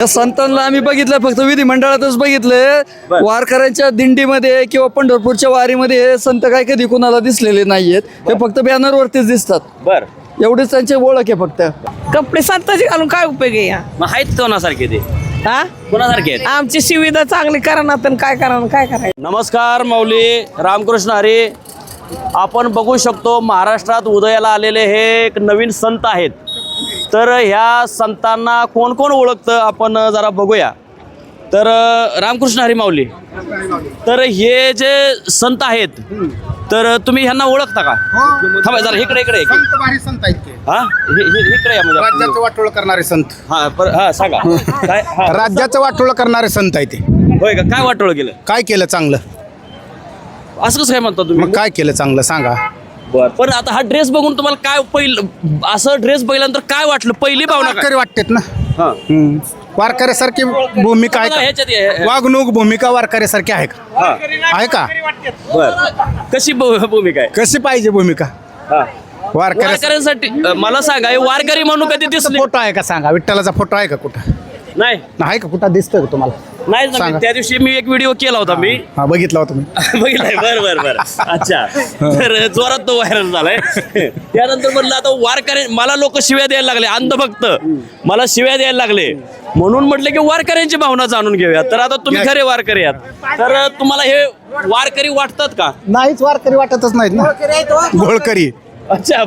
या संतांना आम्ही बघितलं, फक्त विधिमंडळातच बघितलंय. वारकऱ्यांच्या दिंडीमध्ये किंवा पंढरपूरच्या वारीमध्ये हे संत काय कधी कोणाला दिसलेले नाहीयेत. हे फक्त बॅनरवरतीच दिसतात. बर, एवढीच त्यांची ओळख आहे फक्त. कपडे संतांचे घालून काय उपयोग आहे या? मग आहेत कोणासारखे ते? हा, कोणासारखे आहेत? आमची सुविधा चांगली करा ना, तर काय करा, काय करायचं. नमस्कार माऊली, रामकृष्ण हरी. आपण बघू शकतो महाराष्ट्रात उदयाला आलेले हे एक नवीन संत आहेत. तर ह्या संतांना कोण कोण ओळखतं आपण जरा बघूया. तर रामकृष्ण हरी माऊली, तर हे जे संत आहेत तर तुम्ही ह्यांना ओळखता का? थांबा जरा इकडे इकडे संत भारी संत आहेत ते. हा इकडे या म्हणजे. राज्याचं वाटोळ करणारे संत. हा सांगा काय. हा, राज्याचं वाटोळ करणारे संत आहे ते. होय का? काय वाटोळ केलं? काय केलं चांगलं? असं कसं काय म्हणता तुम्ही? मग काय केलं चांगलं सांगा. बर, पण आता हा ड्रेस बघून तुम्हाला काय पहिलं असं ड्रेस बघितल्यानंतर काय वाटलं? पहिली भावना काय? वारकरी वाटतेत ना. हा. वारकऱ्यासारखी भूमिका आहे ह्याच्यात का? वागणूक भूमिका वारकऱ्यासारखी आहे का? हा. आहे का? बर, कशी भूमिका आहे? कशी पाहिजे भूमिका हा. वारकऱ्या? वारकऱ्यांसाठी मला सांगा, हे वारकरी म्हणून कधी दिसले? फोटो आहे का सांगा? विठ्ठलाचा फोटो आहे का कुठं? नाही आहे का? कुठं दिसतोय का तुम्हाला? नाही ना, सांगा. त्या दिवशी मी एक व्हिडिओ केला होता मी. हा, बघितला होता तुम्ही. बघितलंय. बर बर बर, अच्छा. तर जोरात तो व्हायरल झालाय. त्यानंतर म्हणलं आता वारकरी, मला लोक शिव्या द्यायला लागले, अंधभक्त मला शिव्या द्यायला लागले, म्हणून म्हटलं की वारकऱ्यांची भावना जाणून घेऊया. तर आता तुम्ही खरे वारकरी आहात, तर तुम्हाला हे वारकरी वाटतात का? नाहीच, वारकरी वाटतच नाहीत ना. गोळकरी. अच्छा,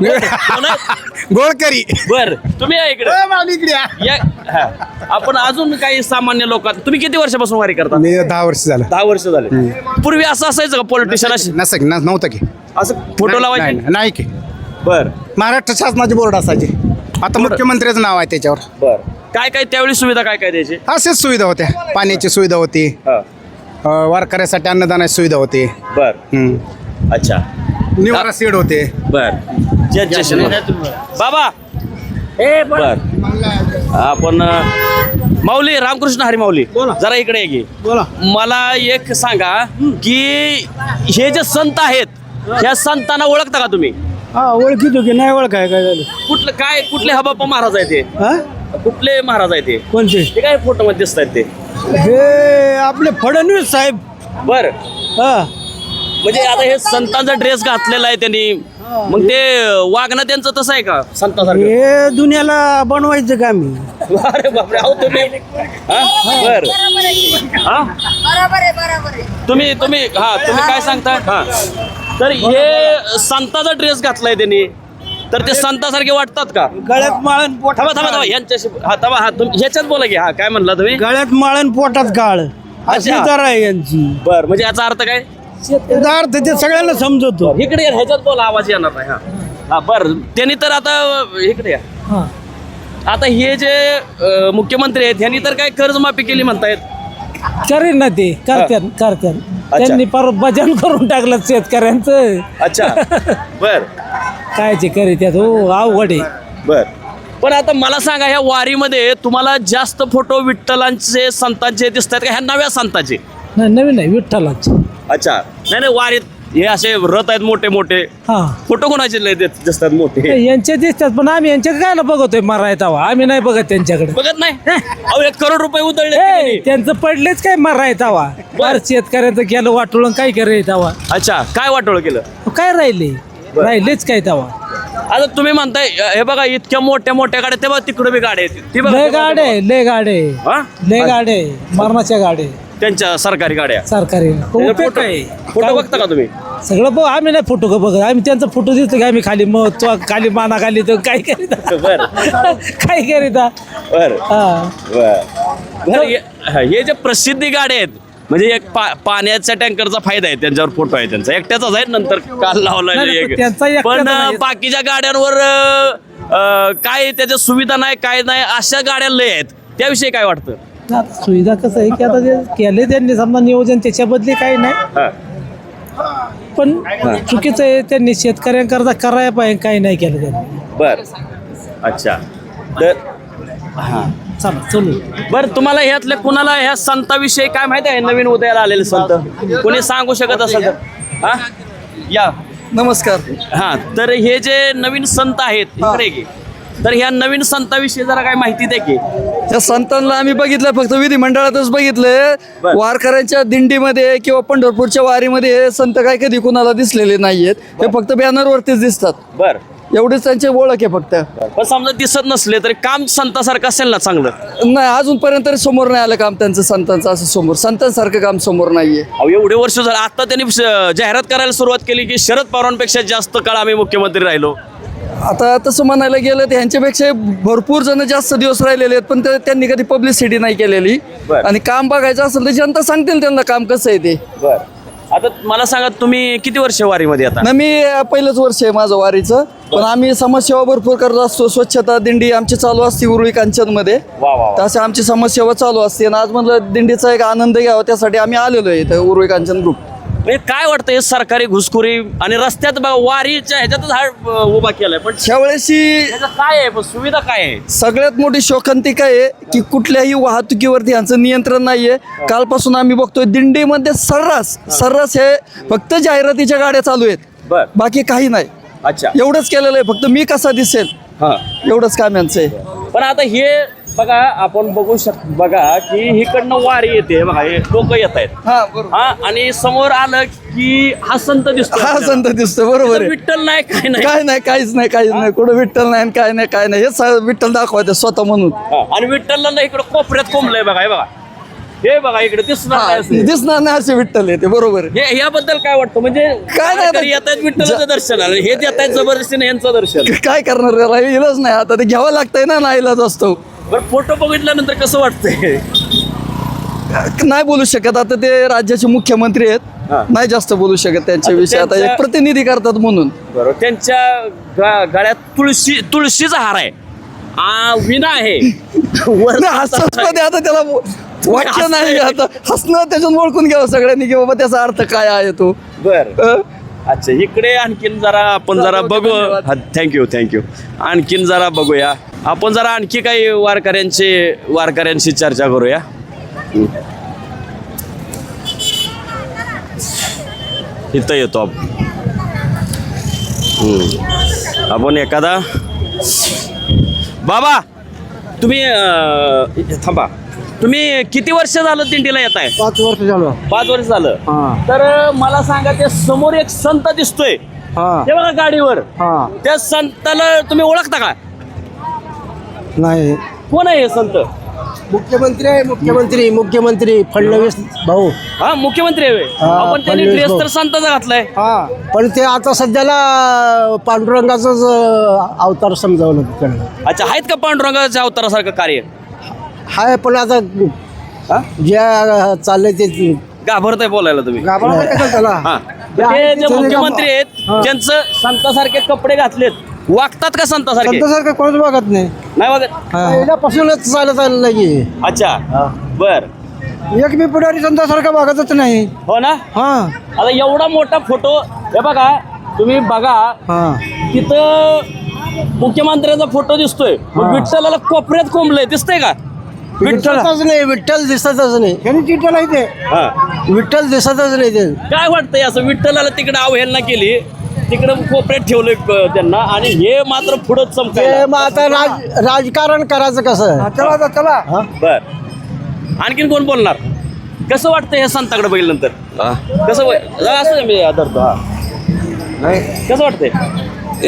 गोळकरी. बर, तुम्ही या इकडे इकडे या. या. हा. आपण अजून काही सामान्य लोकात, तुम्ही किती वर्षापासून वारी करता? मी 10 वर्ष झालं. 10 वर्ष झाले. पूर्वी असं असायचं का पॉलिटिशियन असे नव्हतं की असं फोटो लावायचे? नाही की. बर महाराष्ट्र शासनाचे बोर्ड असायचे. आता मुख्यमंत्र्याचं नाव आहे त्याच्यावर. बर, काय काय त्यावेळी सुविधा काय काय द्यायची? असेच सुविधा होत्या. पाण्याची सुविधा होती, हा. वारकऱ्यासाठी अन्नदानाची सुविधा होती. बर, अच्छा. निवारा सीड होते. बर, बाबा. बर, आपण माऊली, रामकृष्ण हरी माऊली, जरा इकडे ये की. मला एक सांगा की हे जे संत आहेत, ह्या संतांना ओळखता का तुम्ही? हा, ओळखीतो की नाही ओळखाय काय झालं? कुठलं काय, कुठले हबाप्पा महाराज आहे ते? हा, कुठले महाराज आहे ते? कोणते? ते काय फोटो मध्ये दिसत आहेत ते? हे आपले फडणवीस साहेब. बर, हा, म्हणजे आता हे संतांचा ड्रेस घातलेला आहे त्यांनी, मग ते वागणं त्यांचं तसं आहे का संतांसारखं? हे दुनियाला बनवायचं का मी? अरे बापरे, अहो तुम्ही. हा? बर, हा? तुम्ही तुम्ही काय सांगता? हा, तर हे संताचा ड्रेस घातलाय त्यांनी, तर ते संतासारखे वाटतात का? गळ्यात माळण थांबा पोटात थांबा थांबा, यांच्याशी हा थांबा, हा तुम्ही ह्याच्यात बोला की. हा, काय म्हणला तुम्ही? गळ्यात माळण पोटात काळ अशी अच्छा. तर आहे यांची. बर, म्हणजे याचा अर्थ काय? त्याचा अर्थ ते सगळ्यांना समजवतो. इकडे या, ह्याच्यात बोला, आवाज येणार नाही. हा हा, बर, त्यांनी तर आता इकडे या. हा. आता हे जे मुख्यमंत्री आहेत ह्यांनी तर काय कर्जमाफी केली म्हणतायत? करेन ना ते, करत्यात. त्यांनी पर भजन करून टाकलं शेतकऱ्यांचं. अच्छा. बर काय ते करीत्यात हो, अवघड आहे. बर, पण आता मला सांगा, ह्या वारीमध्ये तुम्हाला जास्त फोटो विठ्ठलांचे संतांचे दिसतात का ह्या नव्या संतांचे? नाही, नवीन आहे विठ्ठलाची. अच्छा, नाही नाही, वारीत हे असे रथ आहेत मोठे मोठे, हा, फोटो कोणाचे लय दिसतात मोठे? यांचे दिसतात, पण आम्ही यांच्या काय बघतोय मरायचा. आम्ही नाही बघत त्यांच्याकडे. बघत नाही? अहो, 1 करोड रुपये उधळले ए, त्यांनी. त्यांचं पडलेच काय मरायचा वा. फार शेतकऱ्याचं केलं वाटोळं, काय करायचा वा. अच्छा, काय वाटोळ केलं? काय राहिले? राहिलेच काय तवा. आता तुम्ही म्हणताय हे बघा, इतक्या मोठ्या मोठ्या गाड्या, तेव्हा तिकडे बी गाड्या आहेत. ती बघा, लय तेव्हा- गाडे, लय गाडे, हा? लय गाडे, मरणाच्या गाडे त्यांच्या सरकारी गाड्या. सरकारी. फोटो फोटो बघता का तुम्ही? सगळं बघ, आम्ही नाही फोटो का बघत. आम्ही त्यांचा फोटो दिसतो की आम्ही खाली खाली माना खाली तर काय करीता. बर काय करीता. बर हा, बर, हे जे प्रसिद्धी गाड्या आहेत, म्हणजे एक पाण्याच्या टँकरचा फायदा आहे, त्यांच्यावर फोटो आहे त्यांचा, एकट्याचाच आहे, नंतर काल लावला नाही, एक. त्यांचा एकट्याचा पण नाही. बाकीच्या गाड्यांवर काय त्याच्या सुविधा नाही, काय नाही, अशा गाड्या लय आहेत. त्याविषयी काय वाटतं? आता सुविधा कसं आहे की आता ते केले त्यांनी समजा नियोजन, त्याच्या बदली काही नाही. हा. पण चुकीचं आहे, त्यांनी शेतकऱ्यांकरता करायला पाहिजे, काही नाही केलं त्यांनी. बर, अच्छा. तर हा, चला चलू. बरं, तुम्हाला ह्यातल्या कुणाला ह्या संताविषयी काय माहिती आहे? नवीन उदयाला आलेले संत कोणी सांगू शकत असेल तर? हा, या. नमस्कार. हा, तर हे जे नवीन संत आहेत, इकडे की, तर ह्या नवीन संताविषयी जरा काय माहिती द्या की. त्या संतांना आम्ही बघितलं फक्त विधिमंडळातच बघितलंय. बर. वारकऱ्यांच्या दिंडीमध्ये किंवा पंढरपूरच्या वारीमध्ये हे संत काय कधी कुणाला दिसलेले नाहीयेत. हे फक्त बॅनरवरतीच दिसतात. बर एवढीच त्यांची ओळख आहे फक्त. पण समजा दिसत नसले तरी काम संतासारखं असेल ना चांगलं. नाही अजूनपर्यंत तरी समोर नाही आलं काम त्यांचं संतांचं. असं समोर संतांसारखं काम समोर नाहीये. अहो एवढे वर्ष झालं आता त्यांनी जाहिरात करायला सुरुवात केली की शरद पवारांपेक्षा जास्त काळ आम्ही मुख्यमंत्री राहिलो. आता तसं म्हणायला गेलं तर ह्यांच्यापेक्षा भरपूर जण जास्त दिवस राहिलेले आहेत, पण त्यांनी कधी पब्लिसिटी नाही केलेली. बर. आणि काम बघायचं असेल तर जनता सांगतील त्यांना काम कसं आहे ते. बर आता मला सांगा तुम्ही किती वर्ष वारीमध्ये आता. ना मी पहिलंच वर्ष आहे माझं वारीचं. पण आम्ही समाजसेवा भरपूर करत असतो. स्वच्छता दिंडी आमची चालू असते उरुळी कांचनमध्ये. वा वा वा. तसे आमची समाजसेवा चालू असते. आणि आज म्हणलं दिंडीचा एक आनंद घ्यावा त्यासाठी आम्ही आलेलो आहे इथं उरुळी कांचन ग्रुप. म्हणजे काय वाटतं हे सरकारी घुसखोरी आणि रस्त्यात बघा वारीच्या ह्याच्यातच हा उभा केलाय पण त्यावेळेशी त्याचं काय आहे पण सुविधा काय आहे. सगळ्यात मोठी शोकांतिका आहे की कुठल्याही वाहतुकीवरती यांचं नियंत्रण नाहीये. कालपासून आम्ही बघतोय दिंडीमध्ये सर्रास हे फक्त जाहिरातीच्या गाड्या चालू आहेत. बर बाकी काही नाही. अच्छा एवढंच केलेलं आहे फक्त मी कसा दिसेल हा. एवढंच काम यांचं आहे. पण आता हे बघा आपण बघू बघा की इकडनं वारी येते बघा हे लोक येत आहेत. हा बरोबर. हा आणि समोर आलं की हा संत दिसतो हा आपल्याला. संत दिसतो बरोबर आहे. विठ्ठल नाही काय नाही. काय नाही काहीच नाही कुठं विठ्ठल नाही काय नाही हे विठ्ठल दाखवायचं स्वतः म्हणून. हा, आणि विठ्ठलला ना इकडे कोपऱ्यात कोंबलंय बघा हे बघा इकडे दिसणार नाही असं. दिसणार नाही असे विठ्ठल आहे ते बरोबर आहे. हे याबद्दल काय वाटतं म्हणजे काय नाही आता- येत आहेत विठ्ठलाचं दर्शन आलं हे येत आहेत जबरदस्तीने यांचं दर्शन. काय करणार याला इलाज नाही आता ते घ्यावं लागतंय ना इलाज असतो. बरं फोटो बघितल्यानंतर कसं वाटतंय. नाही बोलू शकत आता ते राज्याचे मुख्यमंत्री हा. आहेत. नाही जास्त बोलू शकत त्यांच्याविषयी. आता त्यांच्या- एक प्रतिनिधी करतात म्हणून. बरोबर त्यांच्या गळ्यात तुळशीचा हार आहे विना आहे वर नाही, हसत आता त्याला वाक्य नाही. आता हसणं त्याच्यातून ओळखून घ्यावं सगळ्यांनी की बाबा त्याचा अर्थ काय आहे तो. बर अं? अच्छा इकडे आणखीन जरा आपण जरा बघू. थँक्यू आणखीन जरा बघूया आपण जरा आणखी काही वारकऱ्यांशी चर्चा करूया. इथं येतो आपण एखादा बाबा तुम्ही थांबा तुम्ही किती वर्ष झालं दिंडीला येत आहे. 5 वर्ष झालं. 5 वर्ष झालं. हा. तर मला सांगा ते समोर एक संत दिसतोय हा ते बघा गाडीवर हा त्या संताला तुम्ही ओळखता का. नाही कोण आहे हे संत. मुख्यमंत्री आहे. मुख्यमंत्री फडणवीस भाऊ. हा मुख्यमंत्री आहे होय. हा, आपण त्यांनी फडणवीस ड्रेस भाऊ. तर संताचा घातलाय. हा पण ते आता सध्याला पांडुरंगाचाच अवतार समजावलं त्यांना. अच्छा आहेत का पांडुरंगाच्या अवतारासारखं कार्य. हाय पण आता हा? ज्या चाललंय ते घाबरताय बोलायला तुम्ही. त्याला हा ते जे मुख्यमंत्री आहेत त्यांचं संतासारखे कपडे घातलेत वागतात का संतासारखे. संतासारखं कोणच बघत नाही. नाही वागत. पहिल्यापासूनच चालत आलेलं की अच्छा बर एक मी पुढारी संतासारखं बघतच नाही. हो ना. हा आता एवढा मोठा फोटो हे बघा तुम्ही बघा हा तिथं मुख्यमंत्र्याचा फोटो दिसतोय विठ्ठलाला कोपऱ्यात कोंबलंय दिसतंय का. विठ्ठलच नाही. विठ्ठल दिसतच नाही. चिठ्ठल आहे ते हा. विठ्ठल दिसतच नाही ते. काय वाटतंय असं विठ्ठलाला तिकडे अवहेलना केली तिकडे कोपऱ्यात ठेवलंय त्यांना आणि हे मात्र पुढं ते चमकायला. मग आता राजकारण करायचं कसं. चला बर आणखीन कोण बोलणार. कसं वाटतं हे संताकडे बघितल्यानंतर कसं असं मी धरतो. हा कसं वाटतंय.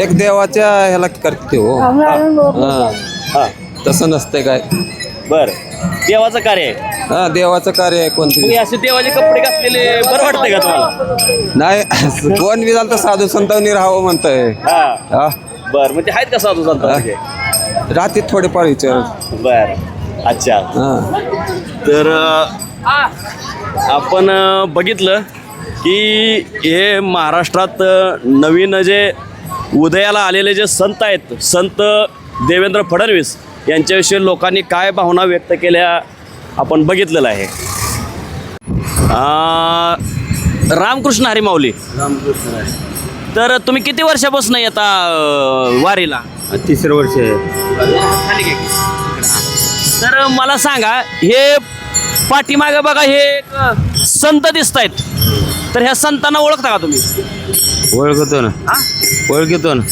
एक देवाच्या ह्याला करते हो. हा तसं नसते काय. बर देवाचं कार्य आहे. हा देवाचं कार्य आहे कोणते. मग असे देवाचे कपडे घातलेले बरं वाटतंय का तुम्हाला. नाही कोण बी झालं तर साधू संतांनी राहावं म्हणतंय. हा हा बर म्हणजे आहेत का साधू संत. राहते थोडेफार विचार. बर अच्छा. हा तर आपण बघितलं की हे महाराष्ट्रात नवीन जे उदयाला आलेले जे संत आहेत संत देवेंद्र फडणवीस यांच्याविषयी लोकांनी काय भावना व्यक्त केल्या आपण बघितलेलं आहे. रामकृष्ण हरी माऊली. तर तुम्ही किती वर्षापासून येता वारीला. 3रं वर्ष आहे. तर मला सांगा हे पाठीमागे बघा हे एक संत दिसत आहेत तर ह्या संतांना ओळखता का तुम्ही. ओळखतो ना. हा ओळखतो ना.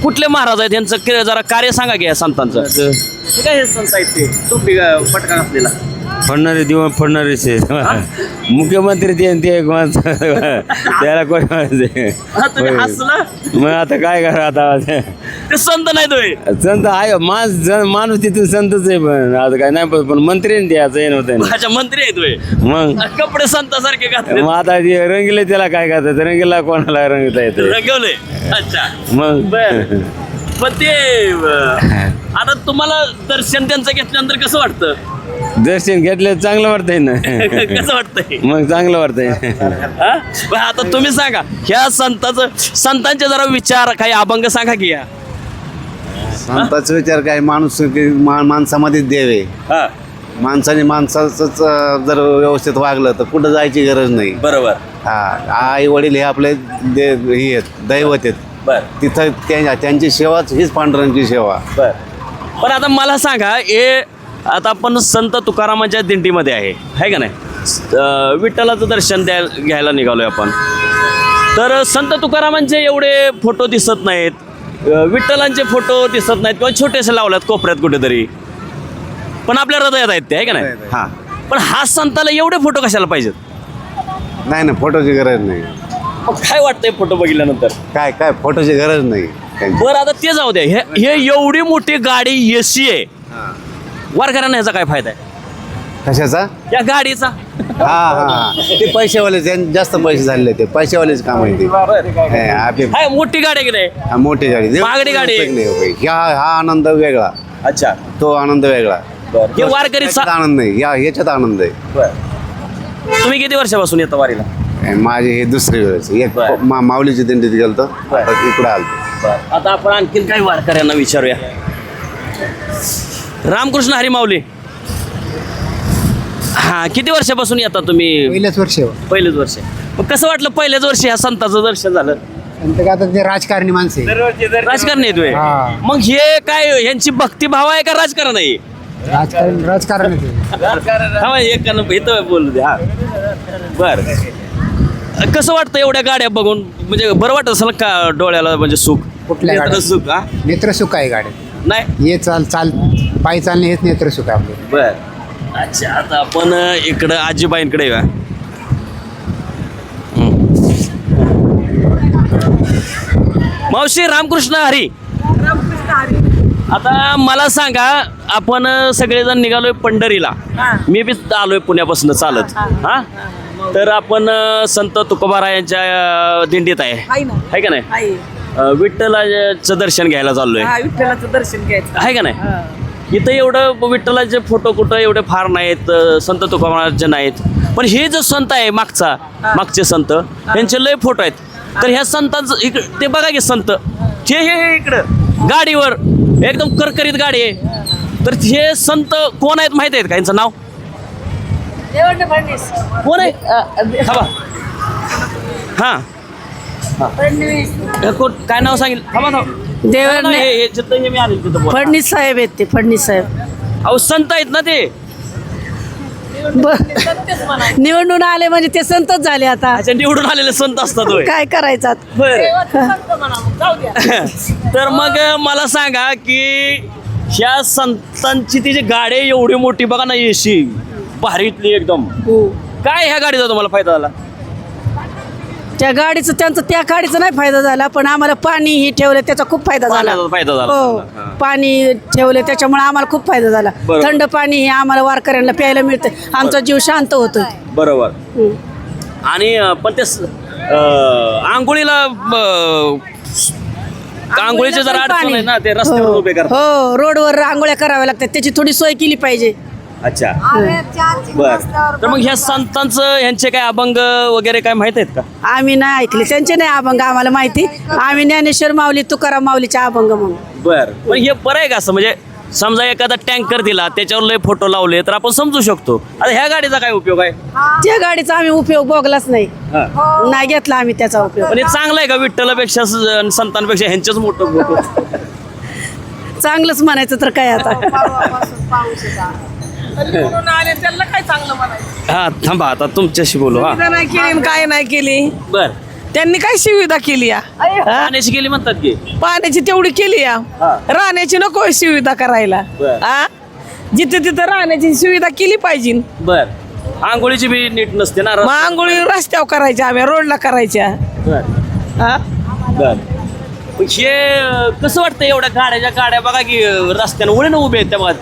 कुठले महाराज आहेत यांचं जरा कार्य सांगा की या संतांचं. ते काय हे संत आहेत ते टोपी पटका घातलेला. फडणारे दिवस फडणारेच मुख्यमंत्री ते एक माणसं त्याला कोण हा, तुम्ही हसलं मग आता काय करा आता ते संत नाही तुम्ही. संत आहे माणूस तिथून संतच आहे पण आता काय नाही पण मंत्री द्यायचं हे नव्हतं अच्छा मंत्री आहे तुम्ही. मग कपडे संतासारखे घातले मग आता ते रंगीले त्याला काय करतात रंगीला कोणाला रंगता येतं रंगवले. अच्छा मग बर. पण ते आता तुम्हाला दर्शन त्यांचं घेतल्यानंतर कसं वाटतं? दर्शन घेतलं चांगलं वाटतंय ना कसं वाटतंय? मग चांगलं वाटतंय हा? बरं, आता तुम्ही सांगा ह्या संतांचे जरा विचार काही अभंग सांगा की या. संताचा विचार काय माणूस माणसामध्ये देव आहे. हा, माणसाने माणसाचंच जर व्यवस्थित वागलं तर कुठं जायची गरज नाही. बरोबर. हा आई वडील हे आपले हे आहेत दैवत आहेत. बर तिथं त्यांची सेवाच हीच पांडुरंगाची सेवा. बर. पण आता मला सांगा हे आता आपण संत तुकारामांच्या दिंडीमध्ये आहे का नाही? विठ्ठलाचं दर्शन घ्यायला निघालोय आपण. तर संत तुकारामांचे एवढे फोटो दिसत नाहीत, विठ्ठलांचे फोटो दिसत नाहीत किंवा छोटेसे लावल्यात कोपऱ्यात कुठेतरी, पण आपल्या हृदयात आहेत ते आहे का नाही? हां. पण हा संताला एवढे फोटो कशाला पाहिजेत? नाही ना फोटोची गरज नाही. मग काय वाटतंय फोटो बघितल्यानंतर? काय काय फोटोची गरज नाही त्यांची. बरं आता ते जाऊ द्या. हे एवढी मोठी गाडी एसी आहे, वारकऱ्यांना ह्याचा काय फायदा आहे कशाचा? या गाडीचा? हा हा ते पैसेवाले जास्त पैसे झालेले ते पैसेवालेच काम आहे ते. हे, आपले हाय मोठी गाडी आहे की नाही? हा, मोठी गाडी महागडी गाडी आहे. नाही हो बाई. हा आनंद वेगळा, अच्छा. तो आनंद वेगळा. हे वारकरी याच्यात आनंद नाही याच्यात आनंद आहे. तुम्ही किती वर्षापासून येता वारीला? माझी हे दुसरी वेळेस एक बरं. माऊलीची दिंडीत गेलतो इकडे आलतो. आता आपण आणखीन काही वारकऱ्यांना विचारूया. रामकृष्ण हरी माऊली, हा किती वर्षापासून येता तुम्ही? पहिल्याच वर्ष पहिलेच वर्ष. मग कसं वाटलं पहिल्याच वर्षी ह्या संताचं दर्शन झालं? आता ते राजकारणी माणसे राजकारण आहे तुम्ही? हा. मग हे काय यांची भक्तिभाव आहे का राजकारण आहे? राजकारण थांबा, एक कान इथं बोलू द्या. बर, कसं वाटतं एवढ्या गाड्या बघून? म्हणजे बरं वाटत असेल का डोळ्याला, म्हणजे सुख? कुठल्या नेत्र गाड्या? सुख? हा नेत्रसुख आहे गाडी नाही. हे चाल पायी चालणे हेच नेत्रसुख आहे आपलं. बर. अच्छा, आता आपण इकडं आजीबाईंकडे येऊया. मावशी रामकृष्ण हरी. आता मला सांगा, आपण सगळेजण निघालोय पंढरीला. मी बी आलोय पुण्यापासून चालत. हा, तर आपण संत तुकोबारायांच्या दिंडीत आहे का नाही? विठ्ठलाचं दर्शन घ्यायला चाललोय विठ्ठलाचं दर्शन घ्यायचं आहे का नाही? इथं एवढं विठ्ठलाचे फोटो कुठं एवढे फार नाहीत, संत तुकोबाराचे नाहीत. पण हे जो संत आहे मागचे संत, त्यांचे लय फोटो आहेत. तर ह्या संतांचं ते बघा की संत हे इकडं गाडीवर एकदम करकरीत गाडी आहे. तर हे संत कोण आहेत माहित आहेत का? यांचं नाव कोण आहे? थांबा. हां, काय नाव सांगितलं? थांबा. मी आले तिथं. फडणीस साहेब आहेत ते, फडणीस साहेब. अहो संत आहेत ना ते. निवडून आले म्हणजे ते संतच झाले आता. अच्छा, निवडून आलेले संत असतात होय. काय करायचं? तर मग मला सांगा की ह्या संतांची ती जी गाडी आहे एवढी मोठी बघा ना, एसी भारीतली एकदम, काय ह्या गाडीचा तुम्हाला फायदा झाला? त्या गाडीचं त्या गाडीचा नाही फायदा झाला, पण आम्हाला पाणी ही ठेवलं त्याचा खूप फायदा झाला. पाण्याचा फायदा झाला. हो, हां. पाणी ठेवले त्याच्यामुळे आम्हाला खूप फायदा झाला. बरोबर. थंड पाणी हे आम्हाला वारकऱ्यांना प्यायला मिळतं, आमचा जीव शांत होतो. बरोबर. आणि पण ते आंघोळीला आंघोळीचे जरा अडचण आहे ना, ते रस्त्यावर उभे करतात. हो, रोडवर आंघोळ्या कराव्या लागतात, त्याची थोडी सोय केली पाहिजे. अच्छा, बर. तर मग ह्या संतांचं ह्यांचे काय अभंग वगैरे काय माहित आहेत का? आम्ही नाही ऐकले त्यांचे, नाही अभंग आम्हाला माहिती. आम्ही ज्ञानेश्वर माऊली तुकाराम माऊलीचे अभंग म्हणून. बर. पण हे बरं आहे का असं? म्हणजे समजा एखादा टँकर दिला, त्याच्यावर लय फोटो लावले तर आपण समजू शकतो. आता ह्या गाडीचा काय उपयोग आहे? त्या गाडीचा आम्ही उपयोग बघलाच नाही, नाही घेतला आम्ही त्याचा उपयोग. पण हे चांगलं आहे का? विठ्ठलापेक्षा संतांपेक्षा ह्यांचेच मोठं फोटो. चांगलंच म्हणायचं तर काय आता. हा, थांबा आता तुमच्याशी बोलू. हा, नाही केली काय नाही केली. बर. त्यांनी काय सुविधा केली या पाण्याची गेली म्हणतात की पाण्याची तेवढी केली या राहण्याची नको सुविधा करायला बर. हा जिथे तिथे राहण्याची सुविधा केली पाहिजे बर आंघोळीची बी नीट नसते ना मग आंघोळी रस्त्यावर करायच्या आम्ही रोडला करायच्या बर हा बर हे कसं वाटतं एवढ्या गाड्या बघा की रस्त्यानं उडे उभे आहेत त्या बघा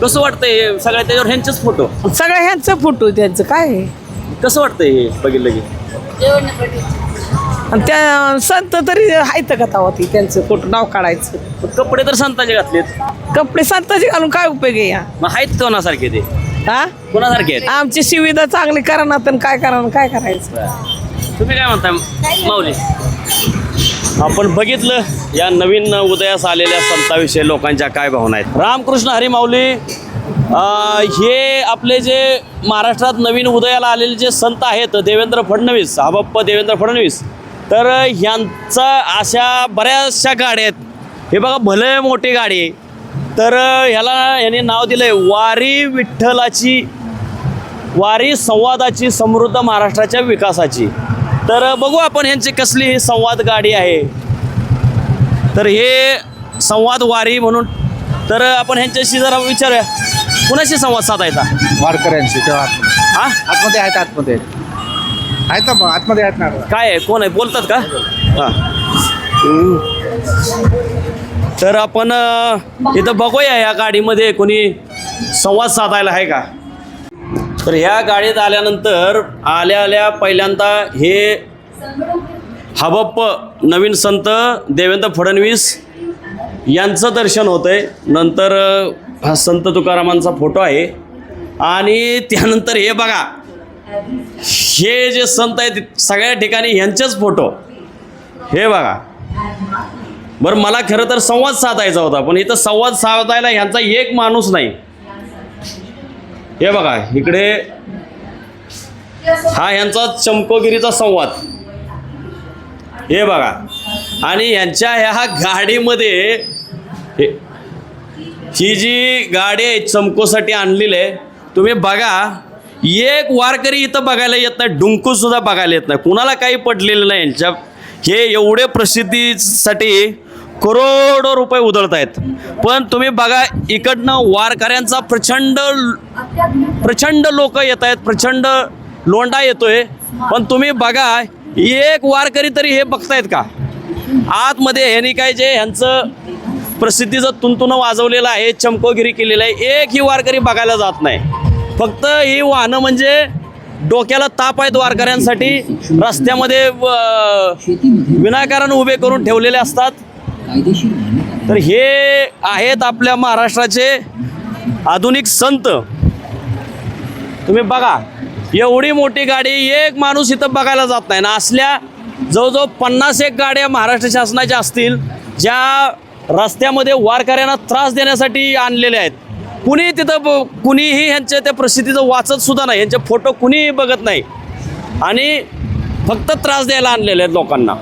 कसं वाटतंय हे सगळ्या त्याच्यावर ह्यांचेच फोटो सगळ्या ह्यांचं फोटो त्यांचं काय आहे? कसं वाटतंय हे बघितलं की आणि त्या संत तरी आहेत का तवा ती त्यांचं फोटो नाव काढायचं कपडे तर संतांचे घातलेत कपडे संतांचे घालून काय उपयोग आहे या मग आहेत कोणासारखे ते हा कोणासारखे आहेत आमची सुविधा चांगली करा ना तर काय करा काय करायचं तुम्ही काय म्हणता माऊली आपण बघितलं या नवीन उदयास आलेल्या संतांविषयी लोकांच्या काय भावना आहेत रामकृष्ण हरी माऊली हे आपले जे महाराष्ट्रात नवीन उदयाला आलेले जे संत आहेत देवेंद्र फडणवीस हबप्पा देवेंद्र फडणवीस तर ह्यांचा अशा बऱ्याचशा गाड्या आहेत हे बघा भले मोठी गाडी आहे तर ह्याला यांनी नाव दिलं आहे वारी विठ्ठलाची वारी संवादाची समृद्ध महाराष्ट्राच्या विकासाची तर बघू आपण ह्यांची कसली ही संवाद गाडी आहे तर हे संवाद वारी म्हणून तर आपण ह्यांच्याशी जरा विचारूया कुणाशी संवाद साधायचा वारकऱ्यांशी तेव्हा हा आतमध्ये आहेत आतमध्ये आहेत ना आतमध्ये आहेत ना काय आहे कोण आहे बोलतात का हां तर आपण इथं बघूया या गाडीमध्ये कोणी संवाद साधायला आहे का तर ह्या गाडीत आल्यानंतर आल्या पहिल्यांदा हे हबप्प नवीन संत देवेंद्र फडणवीस यांचं दर्शन होतंय नंतर हा संत तुकारामांचा फोटो आहे आणि त्यानंतर हे बघा हे जे संत आहेत सगळ्या ठिकाणी ह्यांचेच फोटो हे बघा बरं मला खरं तर संवाद साधायचा होता पण इथं संवाद साधायला ह्यांचा एक माणूस नाही हे बघा इकडे हा ह्यांचा चमकोगिरीचा संवाद हे बघा आणि ह्यांच्या ह्या गाडीमध्ये ही जी गाडी आहे चमकोसाठी आणलेली आहे तुम्ही बघा एक वारकरी इथं बघायला येत नाही डुंकूसुद्धा बघायला येत नाही कुणाला काही पडलेलं नाही यांच्या हे एवढे प्रसिद्धीसाठी करोडो रुपये उधळत आहेत पण तुम्ही बघा इकडनं वारकऱ्यांचा प्रचंड लोक येत आहेत प्रचंड लोंढा येतोय पण तुम्ही बघा एक वारकरी तरी हे बघतायत का आतमध्ये ह्यांनी काय जे ह्यांचं प्रसिद्धीचं तुंतुनं वाजवलेलं आहे चमकोगिरी केलेलं आहे एक ही वारकरी बघायला जात नाही फक्त ही वाहनं म्हणजे डोक्याला ताप आहेत वारकऱ्यांसाठी रस्त्यामध्ये विनाकारण उभे करून ठेवलेले असतात तर हे आहेत आपल्या महाराष्ट्राचे आधुनिक संत तुम्ही बघा एवढी मोठी गाडी एक माणूस इथं बघायला जात नाही ना असल्या जवळजवळ 51 गाड्या महाराष्ट्र शासनाच्या असतील ज्या रस्त्यामध्ये वारकऱ्यांना त्रास देण्यासाठी आणलेल्या आहेत कुणी तिथं कुणीही ह्यांच्या त्या प्रसिद्धीचं वाचत सुद्धा नाही यांचे फोटो कुणीही बघत नाही आणि फक्त त्रास द्यायला आणलेले आहेत लोकांना